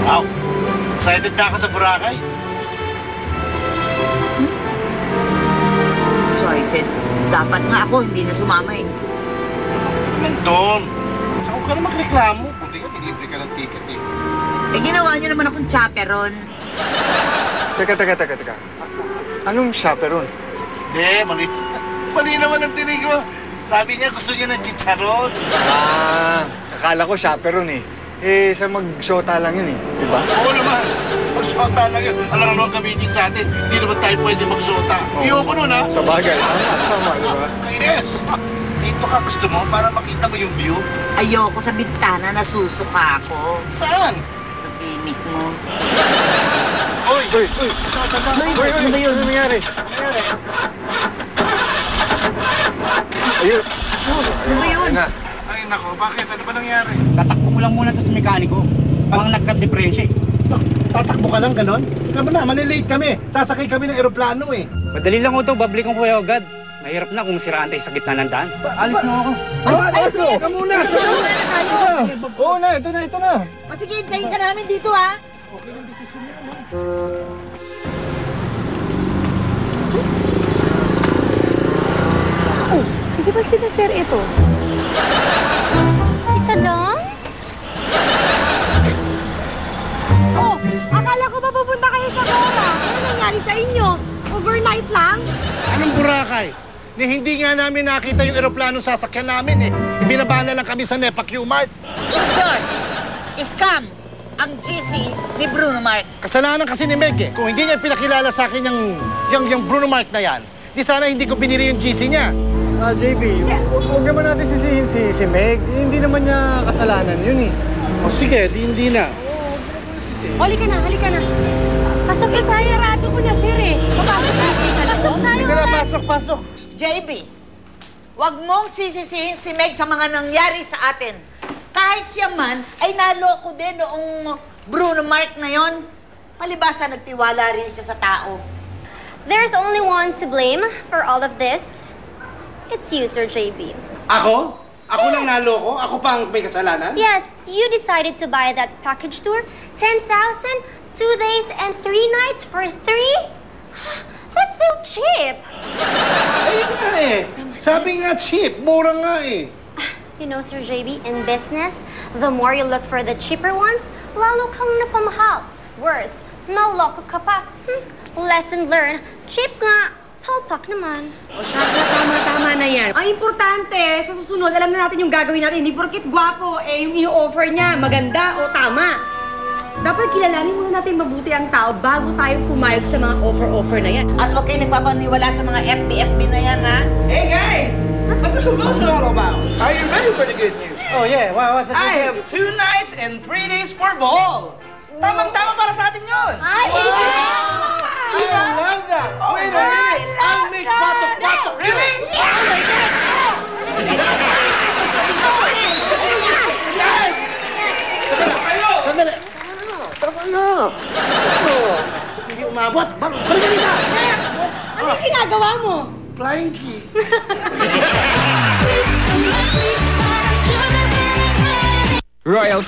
Wow! Excited na ako sa Boracay. Excited. Dapat nga ako, hindi na sumama eh. Nandun. Saka huwag ka na magreklamo. Buti ka, nilibre ka ng ticket eh. Eh, ginawa niyo naman akong chaperon. Teka. Anong chaperon? Mali. Mali naman ang tinig mo. Sabi niya gusto niya ng chicharon. Akala ko chaperon eh. Eh, sa mag-shota lang yun eh, di ba? Oo naman. Sa shota lang yun. Alam ang gamitin sa atin. Hindi naman tayo pwede mag-shota. Iyoko nun, ha? Sa bagay. Tama, di ba? Kainis! Dito ka gusto mo para makita mo yung view? Ayoko sa bintana, nasusuka ako. Saan? Sa gimmick mo. Uy! Uy! Ano ba yun? Ano nangyari? Ayun! Ano ba yun? Ay, nako. Bakit? Ano ba nangyari? Tatakbo ko lang muna ito sa mekaniko. Mukhang nagka-depresya eh. Tatakbo ka lang ganon? Kama na, malilate kami. Sasakay kami ng eroplano eh. Madali lang ito, babalik ko kayo agad. Mahirap na kung siraan tayo sa gitna ng daan. Alis na ako. Ka muna! Sasama na tayo. Oo na, ito na. O sige, hintayin ka namin dito ha. Hindi ba si Sir ito? Si Tadong? Oh, akala ko ba pupunta kayo sa Cora? Ano nangyari sa inyo? Overnight lang? Anong Boracay? Hindi nga namin nakita yung eroplano sasakyan namin eh. Ibinaba na lang kami sa Nepa Q-Mart. In short, scam ang GC ni Bruno Mars. Kasalanan kasi ni Meg eh. Kung hindi niya pinakilala sa akin yung Bruno Mart na yan, di sana hindi ko binili yung GC niya. JB, huwag naman natin sisihin si Meg. Hindi naman niya kasalanan yun eh. O sige, hindi na. Halika na. Pasok na tayo. Sarado ko na, sir eh. Papasok na kayo sa Pasok loob. tayo Sige na, ulit. pasok. JB, wag mong sisisihin si Meg sa mga nangyari sa atin. Kahit siya man ay naloko din noong Bruno Mars na yon. Palibasa nagtiwala rin siya sa tao. There's only one to blame for all of this. It's you, Sir JB. Ako? Ako nang naloko? Ako pang may kasalanan? Yes, you decided to buy that package tour. 10,000, 2 days and 3 nights for 3? That's so cheap. Ayun nga eh. Sabi nga cheap, mura nga eh. You know, Sir JB, in business, the more you look for the cheaper ones, lalo kang napamahal. Worse, naloko ka pa. Lesson learned, cheap nga, palpak naman. O Shasha, tama na yan. Ang importante, sa susunod, alam na natin yung gagawin natin. Hindi porkit gwapo, yung i-offer niya, maganda o tama. Dapat kilalanin muna natin mabuti ang tao bago tayo pumayag sa mga offer na yan. At huwag kayo nagpapaniwala sa mga FB na yan, ha? Hey guys! What's the promotion all about? Are you ready for the good news? Oh yeah, what's that? I have 2 nights and 3 days for Bohol! Tamang-tama para sa atin yun! Ay! I love that! Wait a minute! I'll make batok-batok here! Really? Sandali! Tama na! Hindi umabot! Balikan dito! Ano yung ginagawa mo? Flying key! Royal